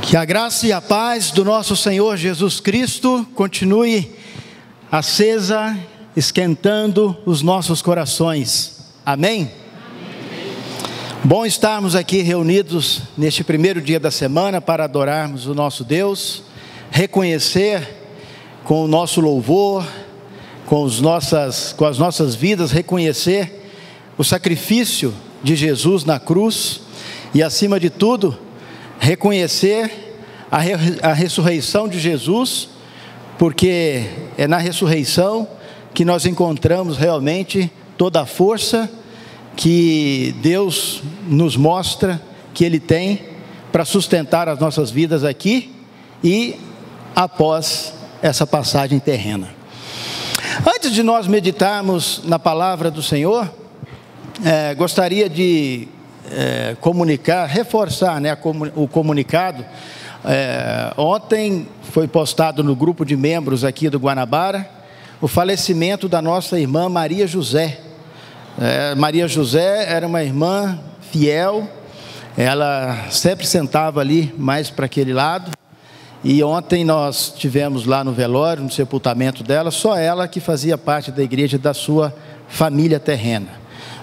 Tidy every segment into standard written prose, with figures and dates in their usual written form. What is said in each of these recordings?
Que a graça e a paz do nosso Senhor Jesus Cristo continue acesa, esquentando os nossos corações. Amém? Bom estarmos aqui reunidos neste primeiro dia da semana para adorarmos o nosso Deus, reconhecer com o nosso louvor, com as nossas vidas, reconhecer o sacrifício de Jesus na cruz e, acima de tudo, reconhecer a ressurreição de Jesus, porque é na ressurreição que nós encontramos realmente toda a força que Deus nos mostra que Ele tem para sustentar as nossas vidas aqui e após essa passagem terrena. Antes de nós meditarmos na palavra do Senhor, gostaria de reforçar o comunicado. Ontem foi postado no grupo de membros aqui do Guanabara o falecimento da nossa irmã Maria José. Maria José era uma irmã fiel, ela sempre sentava ali mais para aquele lado, e ontem nós tivemos lá no velório, no sepultamento dela, só ela que fazia parte da igreja da sua família terrena,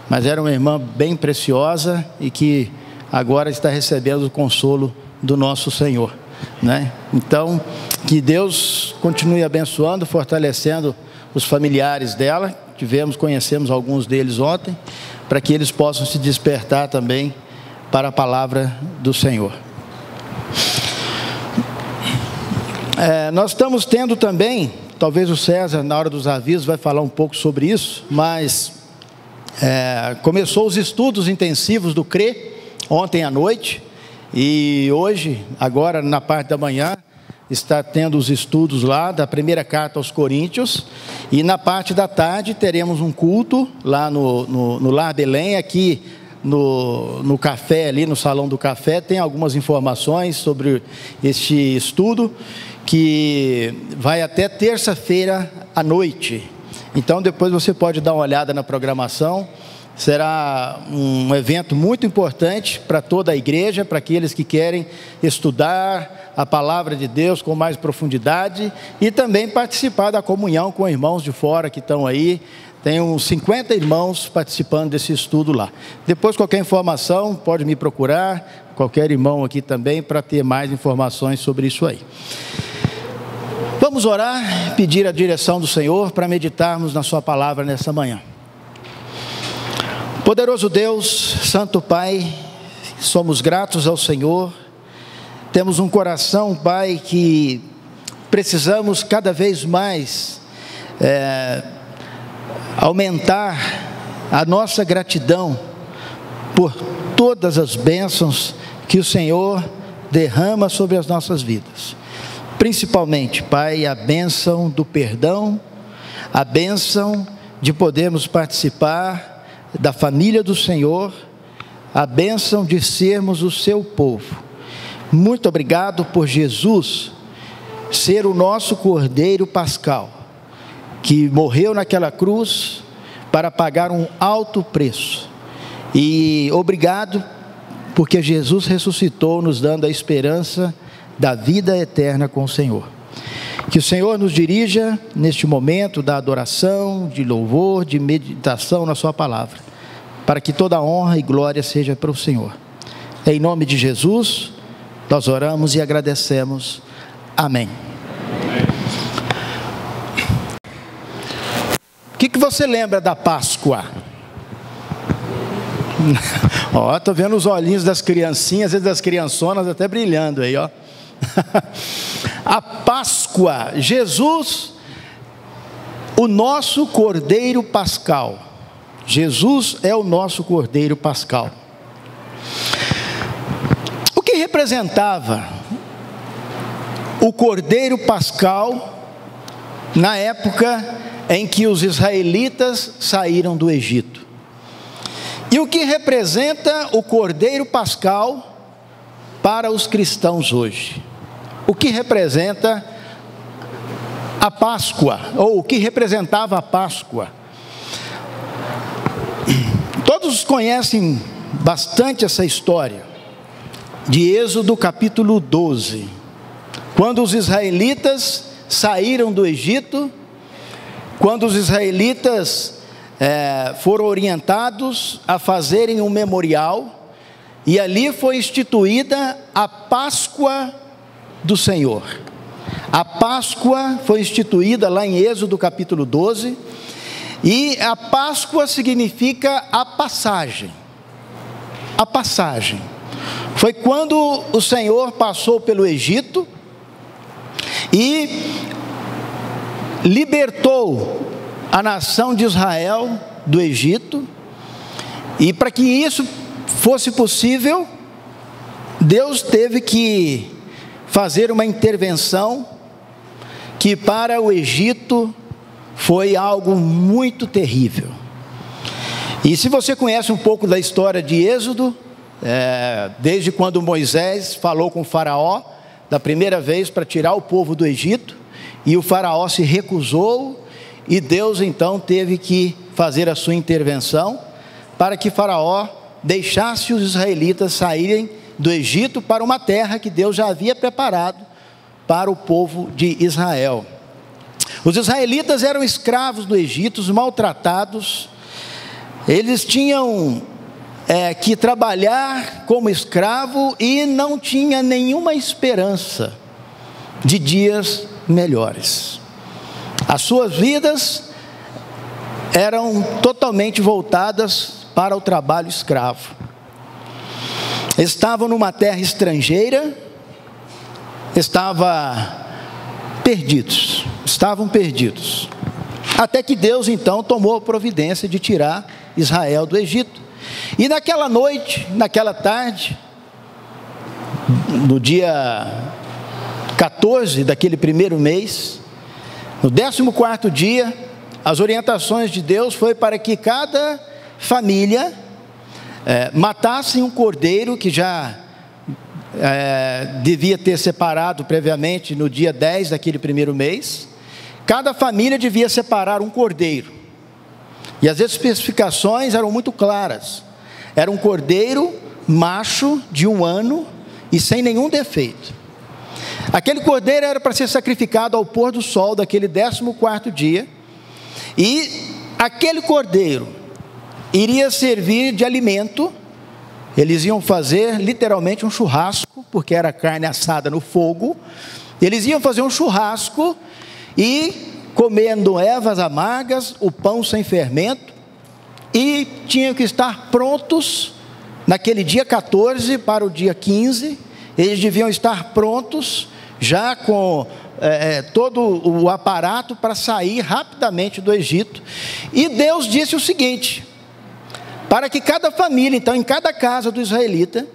mas era uma irmã bem preciosa e que agora está recebendo o consolo do nosso Senhor, né? Então, que Deus continue abençoando, fortalecendo os familiares dela. Conhecemos alguns deles ontem, para que eles possam se despertar também para a palavra do Senhor. Nós estamos tendo também, talvez o César na hora dos avisos vai falar um pouco sobre isso, mas começou os estudos intensivos do CRE ontem à noite, e hoje, agora na parte da manhã, está tendo os estudos lá da primeira carta aos Coríntios, e na parte da tarde teremos um culto lá no Lar Belém, aqui no café, ali no salão do café, tem algumas informações sobre este estudo, que vai até terça-feira à noite. Então depois você pode dar uma olhada na programação. Será um evento muito importante para toda a igreja, para aqueles que querem estudar a palavra de Deus com mais profundidade e também participar da comunhão com irmãos de fora que estão aí. Tem uns 50 irmãos participando desse estudo lá. Depois, qualquer informação, pode me procurar, qualquer irmão aqui também, para ter mais informações sobre isso aí. Vamos orar, pedir a direção do Senhor para meditarmos na sua palavra nessa manhã. Poderoso Deus, Santo Pai, somos gratos ao Senhor, temos um coração, Pai, que precisamos cada vez mais aumentar a nossa gratidão por todas as bênçãos que o Senhor derrama sobre as nossas vidas, principalmente, Pai, a bênção do perdão, a bênção de podermos participar da família do Senhor, a bênção de sermos o seu povo. Muito obrigado por Jesus ser o nosso Cordeiro Pascal, que morreu naquela cruz para pagar um alto preço, e obrigado porque Jesus ressuscitou, nos dando a esperança da vida eterna com o Senhor. Que o Senhor nos dirija neste momento da adoração, de louvor, de meditação na sua palavra, para que toda honra e glória seja para o Senhor. Em nome de Jesus, nós oramos e agradecemos. Amém. O que você lembra da Páscoa? Estou vendo os olhinhos das criancinhas e das criançonas até brilhando aí, ó. A Páscoa, Jesus, o nosso Cordeiro Pascal. Jesus é o nosso Cordeiro Pascal. O que representava o Cordeiro Pascal na época em que os israelitas saíram do Egito? E o que representa o Cordeiro Pascal para os cristãos hoje? O que representa a Páscoa, ou o que representava a Páscoa? Todos conhecem bastante essa história. de Êxodo capítulo 12. Quando os israelitas saíram do Egito, quando os israelitas foram orientados a fazerem um memorial, e ali foi instituída a Páscoa do Senhor. A Páscoa foi instituída lá em Êxodo capítulo 12, e a Páscoa significa a passagem. A passagem. Foi quando o Senhor passou pelo Egito e libertou a nação de Israel do Egito, e para que isso fosse possível, Deus teve que fazer uma intervenção que para o Egito foi algo muito terrível. E se você conhece um pouco da história de Êxodo, desde quando Moisés falou com o faraó da primeira vez para tirar o povo do Egito, e o faraó se recusou, e Deus então teve que fazer a sua intervenção para que faraó deixasse os israelitas saírem do Egito para uma terra que Deus já havia preparado para o povo de Israel. Os israelitas eram escravos do Egito, maltratados. Eles tinham que trabalhar como escravo e não tinha nenhuma esperança de dias melhores. As suas vidas eram totalmente voltadas para o trabalho escravo. Estavam numa terra estrangeira, estavam perdidos. Até que Deus então tomou a providência de tirar Israel do Egito. E naquela noite, naquela tarde, no dia 14 daquele primeiro mês, no 14º dia, as orientações de Deus foi para que cada família matasse um cordeiro que já devia ter separado previamente no dia 10 daquele primeiro mês. Cada família devia separar um cordeiro, e as especificações eram muito claras. Era um cordeiro macho de 1 ano e sem nenhum defeito. Aquele cordeiro era para ser sacrificado ao pôr do sol daquele 14º dia, e aquele cordeiro iria servir de alimento. Eles iam fazer literalmente um churrasco, porque era carne assada no fogo. Eles iam fazer um churrasco e comendo ervas amargas, o pão sem fermento, e tinham que estar prontos naquele dia 14 para o dia 15. Eles deviam estar prontos já com todo o aparato para sair rapidamente do Egito. E Deus disse o seguinte: para que cada família, então, em cada casa do israelita,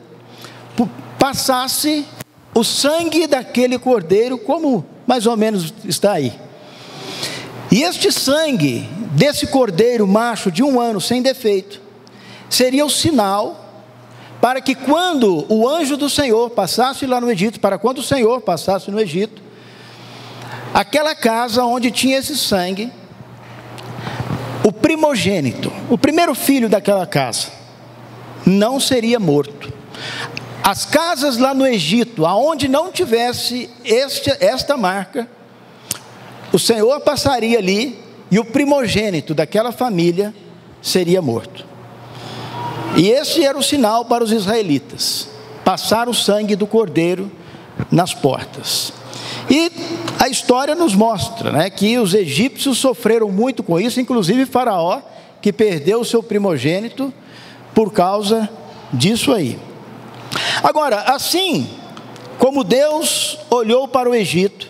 passasse o sangue daquele cordeiro, como mais ou menos está aí. E este sangue desse cordeiro macho de 1 ano sem defeito seria o sinal para que quando o anjo do Senhor passasse lá no Egito, para quando o Senhor passasse no Egito, aquela casa onde tinha esse sangue, o primogênito, o primeiro filho daquela casa, não seria morto. As casas lá no Egito, aonde não tivesse esta marca, o Senhor passaria ali e o primogênito daquela família seria morto. E esse era o sinal para os israelitas: passar o sangue do cordeiro nas portas. E a história nos mostra, que os egípcios sofreram muito com isso, inclusive Faraó, que perdeu o seu primogênito por causa disso aí. Agora, assim como Deus olhou para o Egito,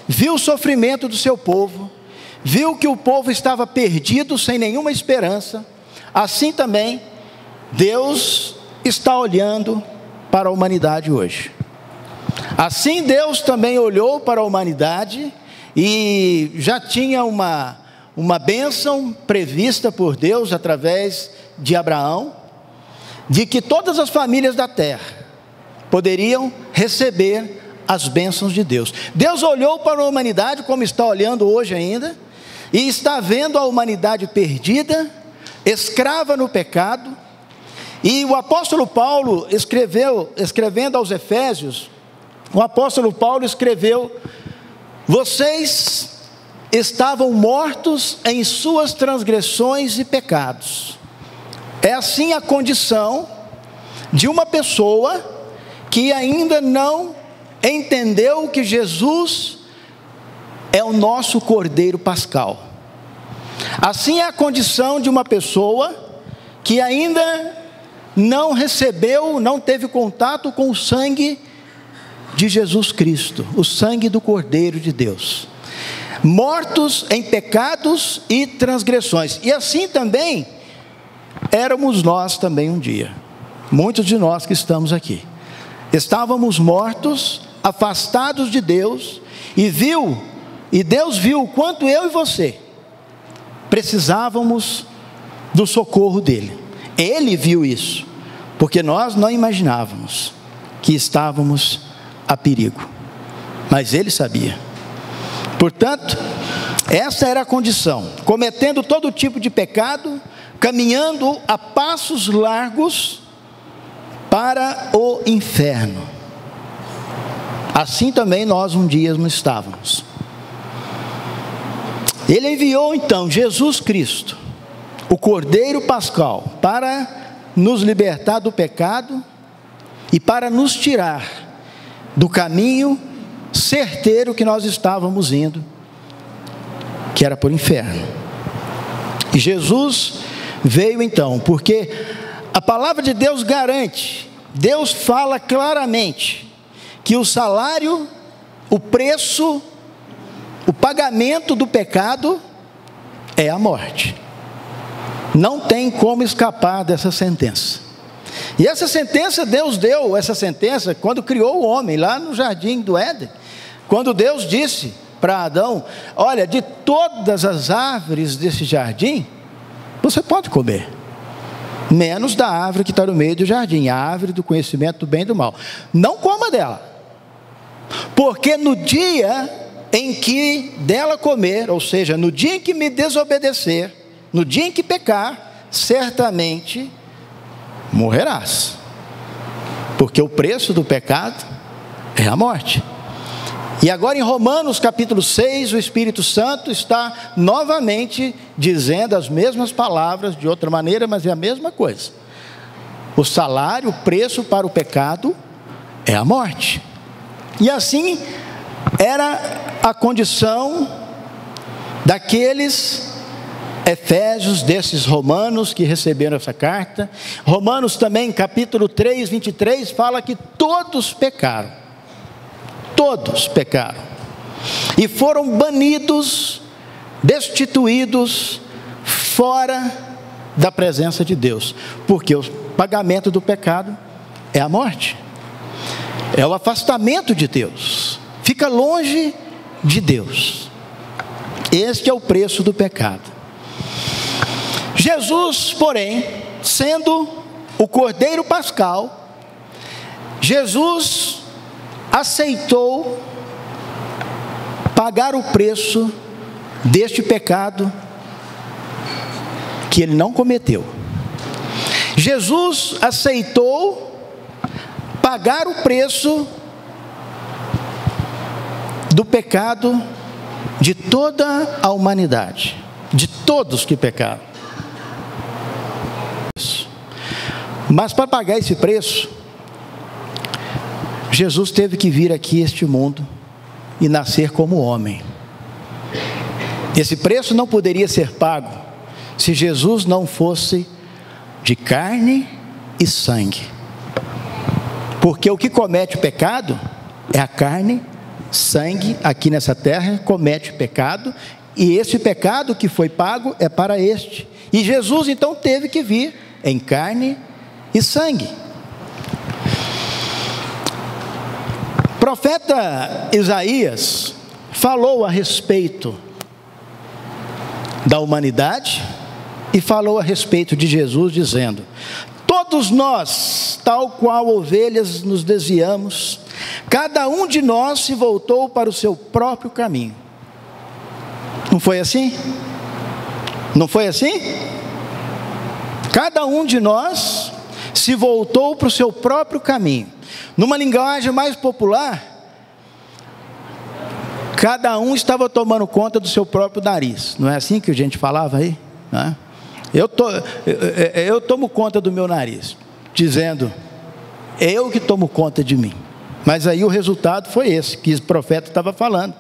viu o sofrimento do seu povo, viu que o povo estava perdido, sem nenhuma esperança, assim também Deus está olhando para a humanidade hoje. Assim Deus também olhou para a humanidade e já tinha uma bênção prevista por Deus através de Abraão, de que todas as famílias da terra poderiam receber as bênçãos de Deus. Deus olhou para a humanidade, como está olhando hoje ainda, e está vendo a humanidade perdida, escrava no pecado, E o apóstolo Paulo escrevendo aos Efésios, o apóstolo Paulo escreveu: vocês estavam mortos em suas transgressões e pecados. É assim a condição de uma pessoa que ainda não entendeu que Jesus é o nosso Cordeiro Pascal. Assim é a condição de uma pessoa que ainda não recebeu, não teve contato com o sangue de Jesus Cristo, o sangue do Cordeiro de Deus. Mortos em pecados e transgressões. E assim também éramos nós também um dia. Muitos de nós que estamos aqui estávamos mortos, afastados de Deus, e Deus viu o quanto eu e você precisávamos do socorro dele. Ele viu isso, porque nós não imaginávamos que estávamos a perigo, mas ele sabia. Portanto, essa era a condição: cometendo todo tipo de pecado, caminhando a passos largos para o inferno. Assim também nós um dia não estávamos. Ele enviou então Jesus Cristo, o Cordeiro Pascal, para nos libertar do pecado e para nos tirar do caminho certeiro que nós estávamos indo, que era para o inferno. E Jesus veio então, porque a palavra de Deus garante, Deus fala claramente, que o salário, o preço, o pagamento do pecado é a morte. Não tem como escapar dessa sentença. E essa sentença, Deus deu essa sentença quando criou o homem, lá no jardim do Éden. Quando Deus disse para Adão: olha, de todas as árvores desse jardim, você pode comer, menos da árvore que está no meio do jardim, a árvore do conhecimento do bem e do mal. Não coma dela, porque no dia em que dela comer, ou seja, no dia em que me desobedecer, no dia em que pecar, certamente morrerás, porque o preço do pecado é a morte. E agora em Romanos capítulo 6, o Espírito Santo está novamente dizendo as mesmas palavras, de outra maneira, mas é a mesma coisa. O salário, o preço para o pecado é a morte. E assim era a condição daqueles Efésios, desses romanos que receberam essa carta. Romanos também, capítulo 3, 23, fala que todos pecaram, e foram banidos, destituídos, fora da presença de Deus, porque o pagamento do pecado é a morte, é o afastamento de Deus, fica longe de Deus. Este é o preço do pecado. Jesus, porém, sendo o Cordeiro Pascal, Jesus aceitou pagar o preço deste pecado que ele não cometeu. Jesus aceitou pagar o preço do pecado de toda a humanidade, de todos que pecaram. Mas para pagar esse preço, Jesus teve que vir aqui a este mundo e nascer como homem. Esse preço não poderia ser pago se Jesus não fosse de carne e sangue, porque o que comete o pecado é a carne, sangue aqui nessa terra comete pecado, e esse pecado que foi pago é para este. E Jesus então teve que vir em carne e sangue. O profeta Isaías falou a respeito da humanidade e falou a respeito de Jesus, dizendo: todos nós, tal qual ovelhas, nos desviamos, cada um de nós se voltou para o seu próprio caminho. Não foi assim? Não foi assim? Cada um de nós se voltou para o seu próprio caminho. Numa linguagem mais popular, cada um estava tomando conta do seu próprio nariz. Não é assim que a gente falava aí? Né? Eu tomo conta do meu nariz, dizendo, eu que tomo conta de mim. Mas aí o resultado foi esse, que o profeta estava falando.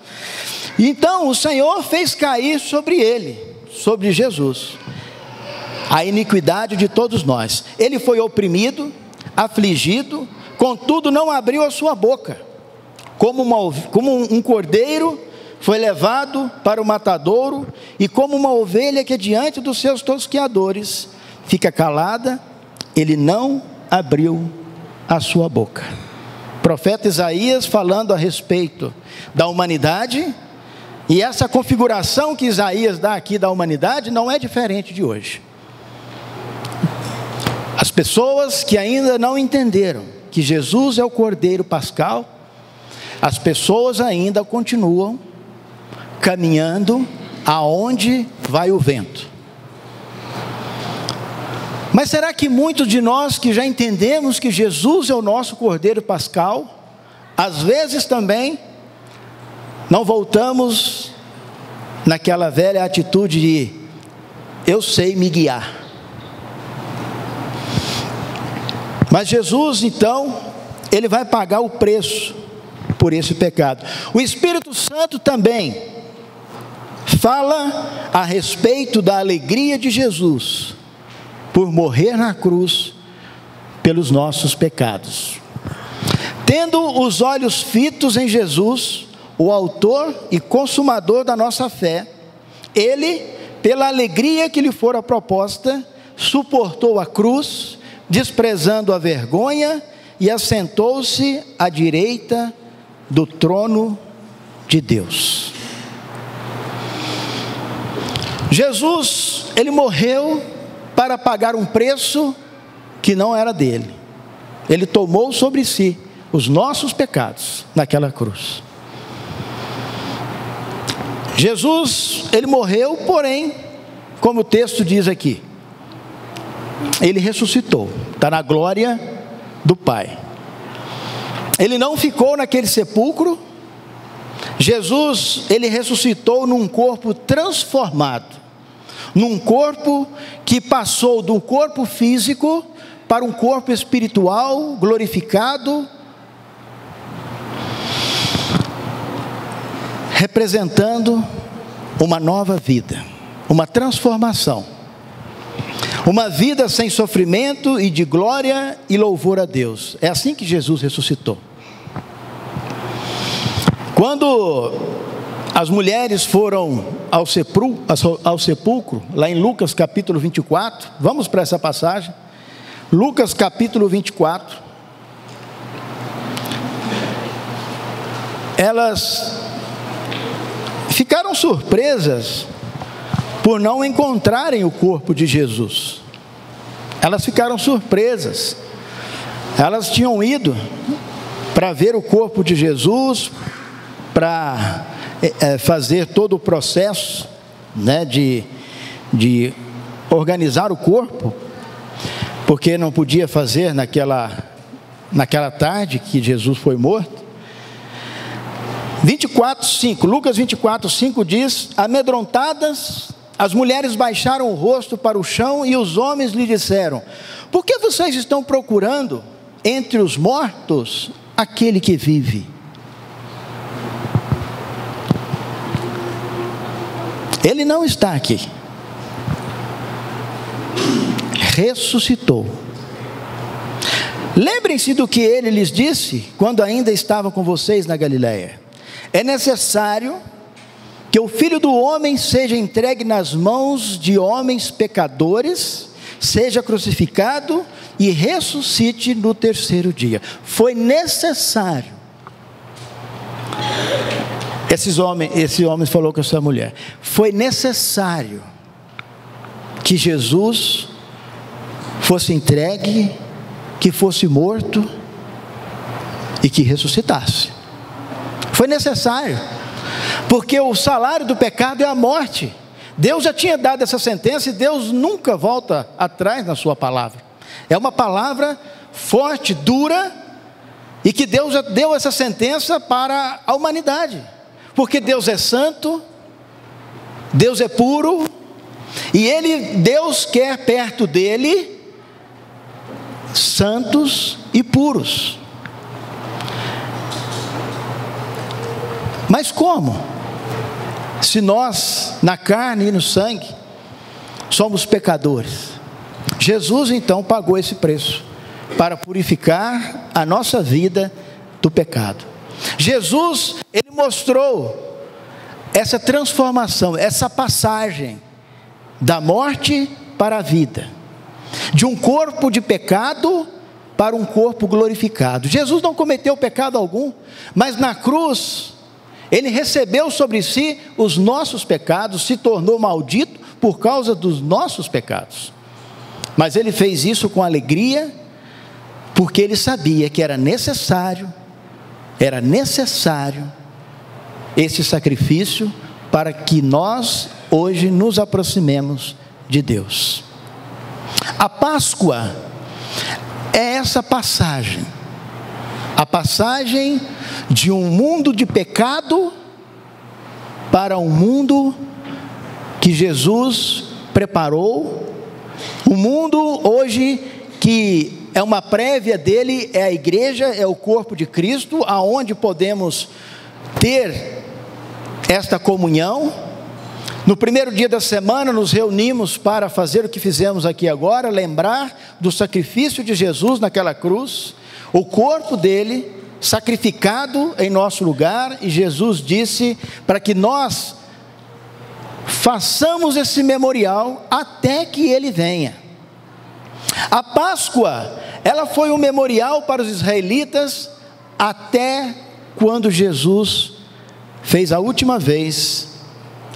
Então o Senhor fez cair sobre ele, sobre Jesus, a iniquidade de todos nós. Ele foi oprimido, afligido, contudo não abriu a sua boca. Como um cordeiro foi levado para o matadouro, e como uma ovelha que diante dos seus tosqueadores fica calada, ele não abriu a sua boca. Profeta Isaías falando a respeito da humanidade, e essa configuração que Isaías dá aqui da humanidade não é diferente de hoje. As pessoas que ainda não entenderam que Jesus é o Cordeiro Pascal, as pessoas ainda continuam caminhando aonde vai o vento. Mas será que muitos de nós que já entendemos que Jesus é o nosso Cordeiro Pascal, às vezes também não voltamos naquela velha atitude de eu sei me guiar? Mas Jesus então, ele vai pagar o preço por esse pecado. O Espírito Santo também fala a respeito da alegria de Jesus por morrer na cruz pelos nossos pecados. Tendo os olhos fitos em Jesus, o autor e consumador da nossa fé, ele, pela alegria que lhe fora proposta, suportou a cruz, desprezando a vergonha, e assentou-se à direita do trono de Deus. Jesus, ele morreu para pagar um preço que não era dele. Ele tomou sobre si os nossos pecados naquela cruz. Jesus, ele morreu, porém, como o texto diz aqui, ele ressuscitou, está na glória do Pai. Ele não ficou naquele sepulcro. Jesus, ele ressuscitou num corpo transformado, num corpo que passou do corpo físico para um corpo espiritual glorificado, representando uma nova vida, uma transformação, uma vida sem sofrimento e de glória e louvor a Deus. É assim que Jesus ressuscitou. Quando as mulheres foram ao sepulcro, lá em Lucas capítulo 24, vamos para essa passagem, Lucas capítulo 24, elas ficaram surpresas por não encontrarem o corpo de Jesus. Elas ficaram surpresas. Elas tinham ido para ver o corpo de Jesus, para fazer todo o processo, né, de organizar o corpo, porque não podia fazer naquela tarde que Jesus foi morto. 24:5, Lucas 24:5 diz: amedrontadas, as mulheres baixaram o rosto para o chão, e os homens lhe disseram: por que vocês estão procurando entre os mortos aquele que vive? Ele não está aqui. Ressuscitou. Lembrem-se do que ele lhes disse quando ainda estava com vocês na Galileia: é necessário que o Filho do Homem seja entregue nas mãos de homens pecadores, seja crucificado e ressuscite no terceiro dia. Foi necessário. Esse homem falou com essa mulher: foi necessário que Jesus fosse entregue, que fosse morto e que ressuscitasse. Foi necessário, porque o salário do pecado é a morte. Deus já tinha dado essa sentença, e Deus nunca volta atrás na sua palavra. É uma palavra forte, dura, e que Deus já deu essa sentença para a humanidade, porque Deus é santo, Deus é puro, e Deus quer perto dele santos e puros. Mas como? Se nós, na carne e no sangue, somos pecadores. Jesus então pagou esse preço para purificar a nossa vida do pecado. Jesus, ele mostrou essa transformação, essa passagem da morte para a vida, de um corpo de pecado para um corpo glorificado. Jesus não cometeu pecado algum, mas na cruz ele recebeu sobre si os nossos pecados, se tornou maldito por causa dos nossos pecados. Mas ele fez isso com alegria, porque ele sabia que era necessário esse sacrifício para que nós hoje nos aproximemos de Deus. A Páscoa é essa passagem, a passagem de um mundo de pecado para um mundo que Jesus preparou, um mundo hoje que é uma prévia dele, é a igreja, é o corpo de Cristo, aonde podemos ter esta comunhão. No primeiro dia da semana nos reunimos para fazer o que fizemos aqui agora, lembrar do sacrifício de Jesus naquela cruz, o corpo dele sacrificado em nosso lugar, e Jesus disse para que nós façamos esse memorial até que ele venha. A Páscoa, ela foi um memorial para os israelitas até quando Jesus fez a última vez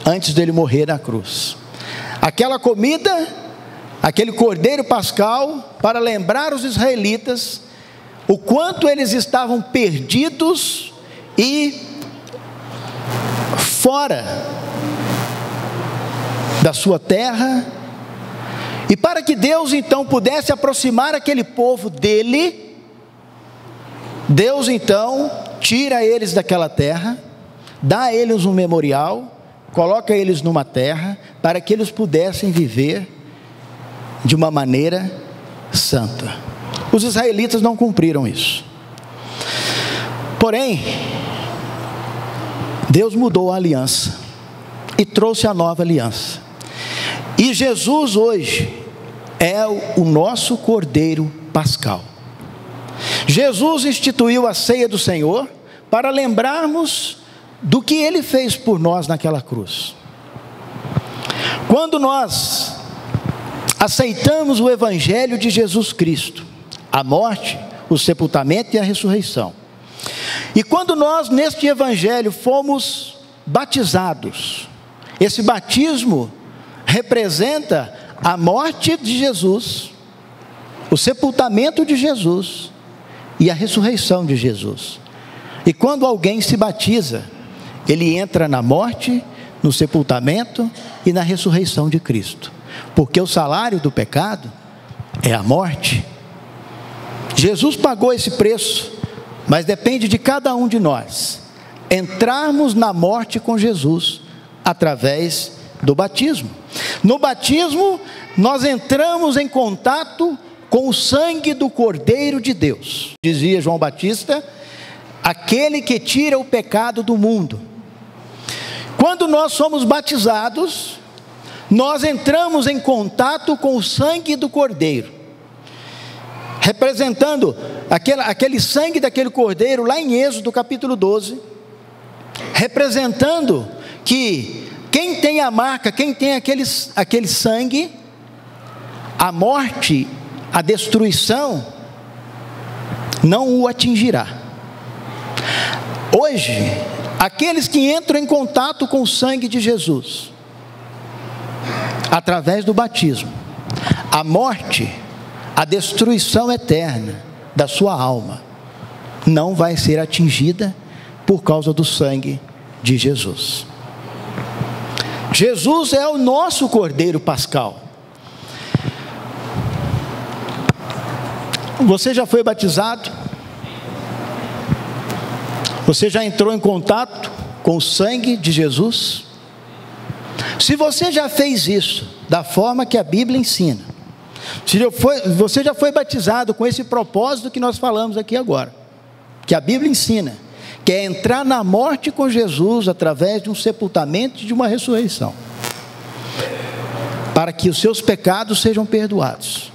antes dele morrer na cruz. Aquela comida, aquele cordeiro pascal, para lembrar os israelitas o quanto eles estavam perdidos e fora da sua terra, e para que Deus então pudesse aproximar aquele povo dele, Deus então tira eles daquela terra, dá a eles um memorial, coloca eles numa terra, para que eles pudessem viver de uma maneira santa. Os israelitas não cumpriram isso. Porém, Deus mudou a aliança e trouxe a nova aliança. E Jesus hoje é o nosso Cordeiro Pascal. Jesus instituiu a ceia do Senhor para lembrarmos do que Ele fez por nós naquela cruz. Quando nós aceitamos o Evangelho de Jesus Cristo, a morte, o sepultamento e a ressurreição, e quando nós neste Evangelho fomos batizados, esse batismo representa a morte de Jesus, o sepultamento de Jesus e a ressurreição de Jesus. E quando alguém se batiza, ele entra na morte, no sepultamento e na ressurreição de Cristo, porque o salário do pecado é a morte. Jesus pagou esse preço, mas depende de cada um de nós entrarmos na morte com Jesus através do batismo. No batismo, nós entramos em contato com o sangue do Cordeiro de Deus. Dizia João Batista, aquele que tira o pecado do mundo. Quando nós somos batizados, nós entramos em contato com o sangue do Cordeiro, representando aquele sangue daquele Cordeiro, lá em Êxodo capítulo 12, representando que quem tem a marca, quem tem aquele sangue, a morte, a destruição, não o atingirá. Hoje, aqueles que entram em contato com o sangue de Jesus, através do batismo, a morte, a destruição eterna da sua alma, não vai ser atingida por causa do sangue de Jesus. Jesus é o nosso Cordeiro Pascal. Você já foi batizado? Você já entrou em contato com o sangue de Jesus? Se você já fez isso da forma que a Bíblia ensina, você já foi batizado com esse propósito que nós falamos aqui agora, que a Bíblia ensina, que é entrar na morte com Jesus através de um sepultamento e de uma ressurreição, para que os seus pecados sejam perdoados,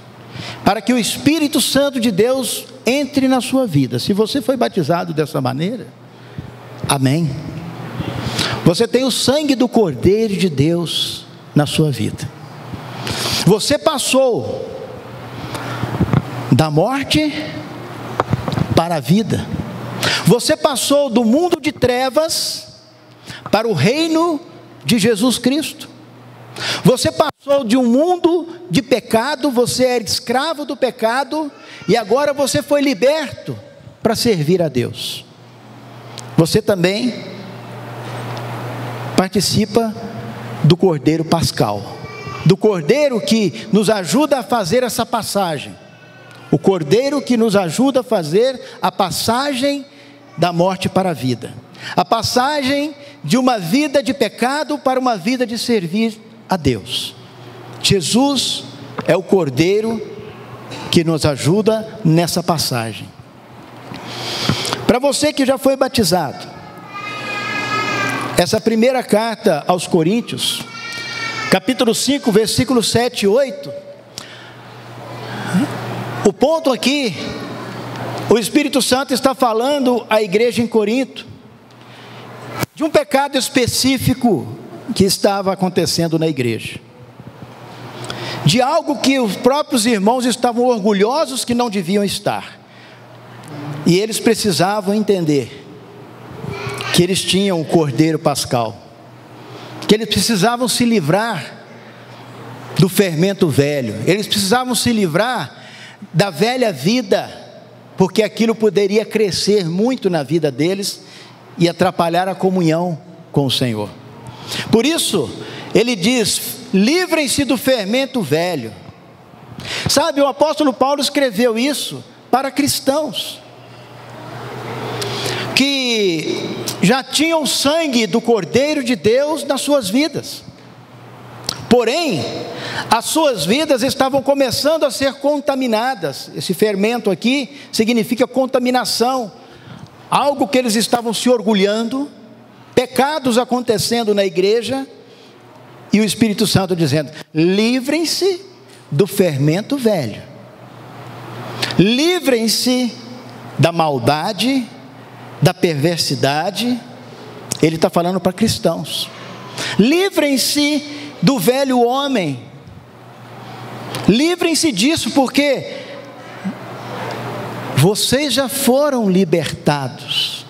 para que o Espírito Santo de Deus entre na sua vida. Se você foi batizado dessa maneira, amém. Você tem o sangue do Cordeiro de Deus na sua vida. Você passou da morte para a vida. Você passou do mundo de trevas para o reino de Jesus Cristo. Você passou de um mundo de pecado, você era escravo do pecado, e agora você foi liberto para servir a Deus. Você também participa do Cordeiro Pascal, do Cordeiro que nos ajuda a fazer essa passagem, o Cordeiro que nos ajuda a fazer a passagem da morte para a vida, a passagem de uma vida de pecado para uma vida de servir a Deus. Jesus é o Cordeiro que nos ajuda nessa passagem. Para você que já foi batizado, essa primeira carta aos Coríntios, capítulo 5, versículos 7 e 8, o ponto aqui, o Espírito Santo está falando à igreja em Corinto, de um pecado específico que estava acontecendo na igreja, de algo que os próprios irmãos estavam orgulhosos que não deviam estar, e eles precisavam entender que eles tinham o Cordeiro Pascal, que eles precisavam se livrar do fermento velho, eles precisavam se livrar da velha vida, porque aquilo poderia crescer muito na vida deles e atrapalhar a comunhão com o Senhor. Por isso, ele diz: livrem-se do fermento velho. Sabe, o apóstolo Paulo escreveu isso para cristãos que já tinham o sangue do Cordeiro de Deus nas suas vidas, porém, as suas vidas estavam começando a ser contaminadas. Esse fermento aqui significa contaminação, algo que eles estavam se orgulhando, pecados acontecendo na igreja, e o Espírito Santo dizendo: livrem-se do fermento velho, livrem-se da maldade, da perversidade. Ele está falando para cristãos: livrem-se do velho homem, livrem-se disso, porque vocês já foram libertados.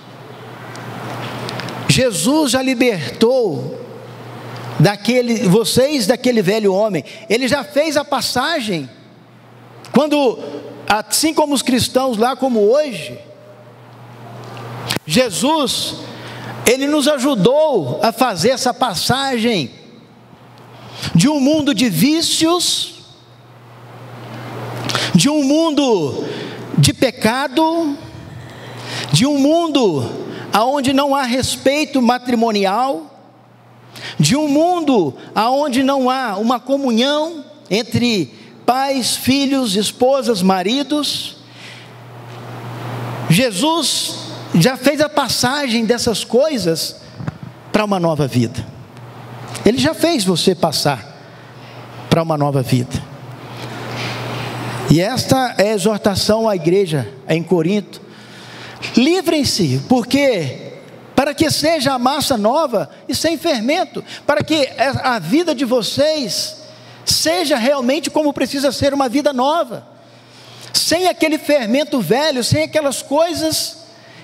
Jesus já libertou vocês daquele velho homem. Ele já fez a passagem, quando, assim como os cristãos lá, como hoje, Jesus, ele nos ajudou a fazer essa passagem de um mundo de vícios, de um mundo de pecado, de um mundo aonde não há respeito matrimonial, de um mundo aonde não há uma comunhão entre pais, filhos, esposas, maridos. Jesus já fez a passagem dessas coisas para uma nova vida. Ele já fez você passar para uma nova vida. E esta é a exortação à igreja em Corinto: livrem-se, porque para que seja a massa nova e sem fermento, para que a vida de vocês seja realmente como precisa ser, uma vida nova, sem aquele fermento velho, sem aquelas coisas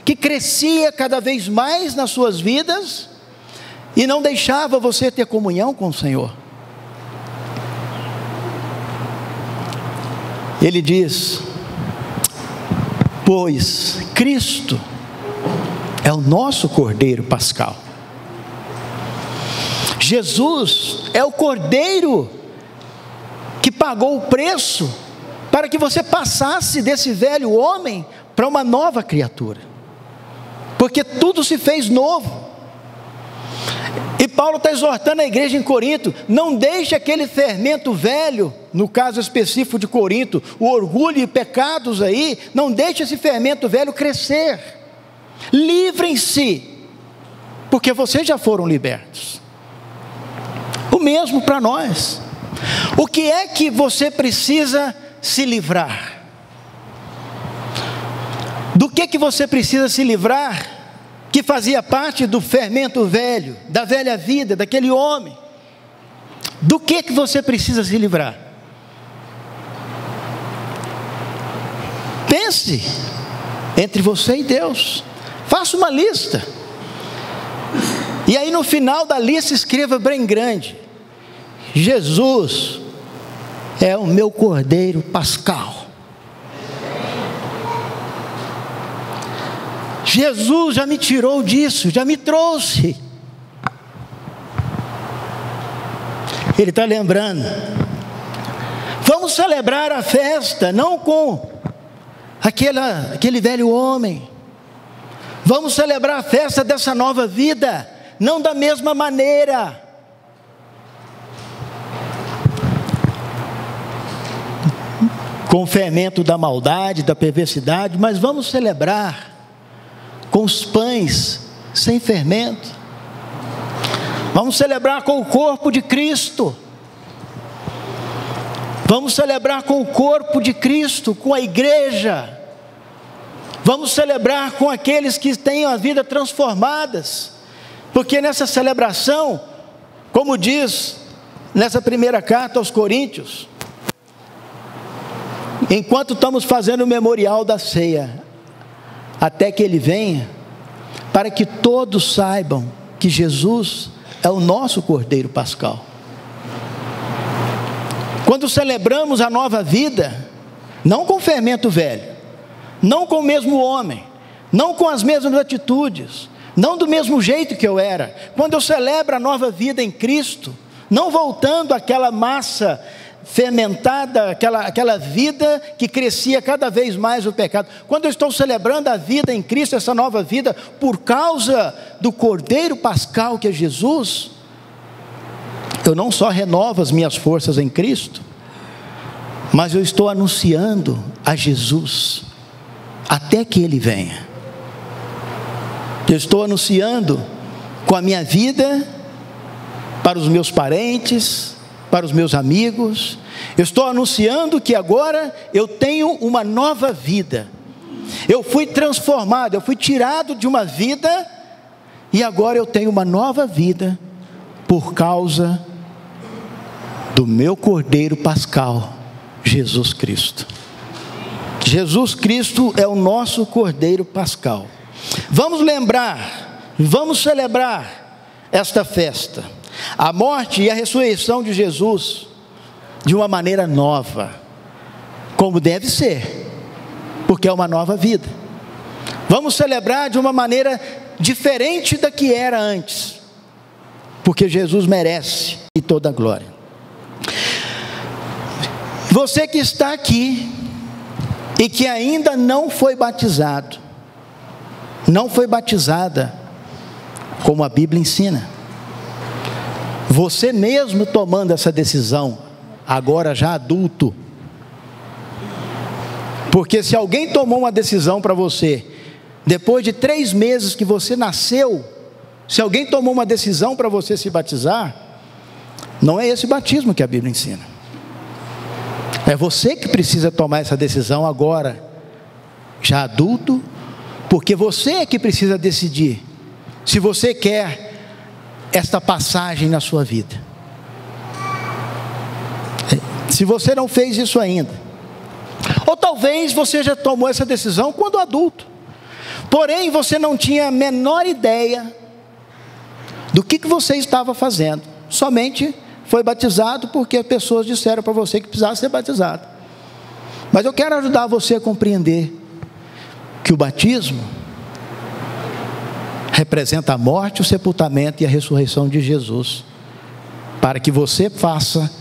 que crescia cada vez mais nas suas vidas e não deixava você ter comunhão com o Senhor. Ele diz: pois Cristo é o nosso Cordeiro Pascal. Jesus é o Cordeiro que pagou o preço para que você passasse desse velho homem para uma nova criatura, porque tudo se fez novo. E Paulo está exortando a igreja em Corinto: não deixe aquele fermento velho, no caso específico de Corinto, o orgulho e pecados aí, não deixe esse fermento velho crescer. Livrem-se, porque vocês já foram libertos. O mesmo para nós. O que é que você precisa se livrar? Do que você precisa se livrar, que fazia parte do fermento velho, da velha vida, daquele homem? Do que você precisa se livrar? Pense entre você e Deus, faça uma lista, e aí no final da lista escreva bem grande: Jesus é o meu cordeiro pascal. Jesus já me tirou disso, já me trouxe. Ele está lembrando. Vamos celebrar a festa, não com aquele velho homem. Vamos celebrar a festa dessa nova vida, não da mesma maneira. Com o fermento da maldade, da perversidade, mas vamos celebrar com os pães sem fermento. Vamos celebrar com o corpo de Cristo. Vamos celebrar com o corpo de Cristo, com a igreja. Vamos celebrar com aqueles que têm a vida transformadas, porque nessa celebração, como diz nessa primeira carta aos Coríntios, enquanto estamos fazendo o memorial da ceia, até que Ele venha, para que todos saibam que Jesus é o nosso Cordeiro Pascal. Quando celebramos a nova vida, não com fermento velho, não com o mesmo homem, não com as mesmas atitudes, não do mesmo jeito que eu era. Quando eu celebro a nova vida em Cristo, não voltando àquela massa fermentada, aquela vida que crescia cada vez mais o pecado. Quando eu estou celebrando a vida em Cristo, essa nova vida, por causa do Cordeiro Pascal que é Jesus, eu não só renovo as minhas forças em Cristo, mas eu estou anunciando a Jesus até que Ele venha. Eu estou anunciando com a minha vida para os meus parentes, para os meus amigos. Eu estou anunciando que agora eu tenho uma nova vida. Eu fui transformado, eu fui tirado de uma vida, e agora eu tenho uma nova vida, por causa do meu Cordeiro Pascal, Jesus Cristo. Jesus Cristo é o nosso Cordeiro Pascal. Vamos lembrar, vamos celebrar esta festa, a morte e a ressurreição de Jesus, de uma maneira nova, como deve ser, porque é uma nova vida. Vamos celebrar de uma maneira diferente da que era antes, porque Jesus merece e toda a glória. Você que está aqui e que ainda não foi batizado, não foi batizada, como a Bíblia ensina, você mesmo tomando essa decisão, agora já adulto, porque se alguém tomou uma decisão para você, depois de 3 meses que você nasceu, se alguém tomou uma decisão para você se batizar, não é esse batismo que a Bíblia ensina. É você que precisa tomar essa decisão agora, já adulto, porque você é que precisa decidir se você quer esta passagem na sua vida. Se você não fez isso ainda, ou talvez você já tomou essa decisão quando adulto, porém você não tinha a menor ideia do que você estava fazendo, somente foi batizado porque as pessoas disseram para você que precisava ser batizado. Mas eu quero ajudar você a compreender que o batismo representa a morte, o sepultamento e a ressurreição de Jesus, para que você faça,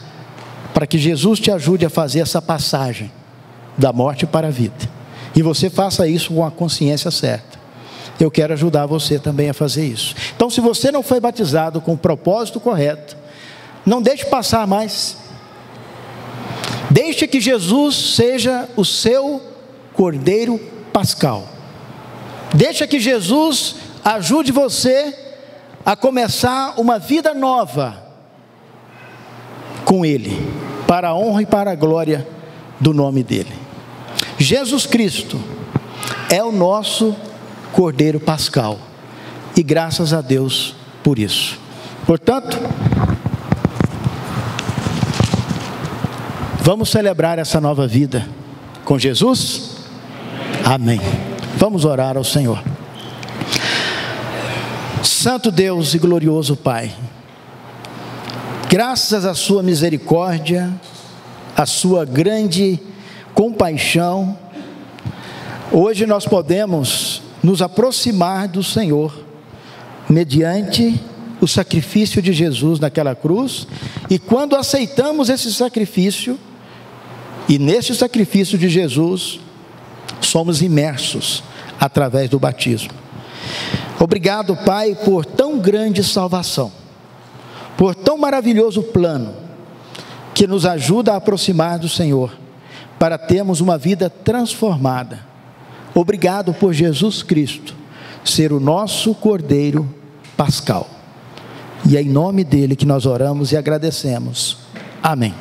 para que Jesus te ajude a fazer essa passagem da morte para a vida. E você faça isso com a consciência certa. Eu quero ajudar você também a fazer isso. Então, se você não foi batizado com o propósito correto, não deixe passar mais. Deixe que Jesus seja o seu Cordeiro Pascal. Deixa que Jesus ajude você a começar uma vida nova com Ele, para a honra e para a glória do nome dEle. Jesus Cristo é o nosso Cordeiro Pascal, e graças a Deus por isso. Portanto, vamos celebrar essa nova vida com Jesus? Amém. Vamos orar ao Senhor. Santo Deus e glorioso Pai, graças à sua misericórdia, à sua grande compaixão, hoje nós podemos nos aproximar do Senhor, mediante o sacrifício de Jesus naquela cruz, e quando aceitamos esse sacrifício, e nesse sacrifício de Jesus, somos imersos através do batismo. Obrigado, Pai, por tão grande salvação, por tão maravilhoso plano, que nos ajuda a aproximar do Senhor, para termos uma vida transformada. Obrigado por Jesus Cristo ser o nosso Cordeiro Pascal. E é em nome dele que nós oramos e agradecemos. Amém.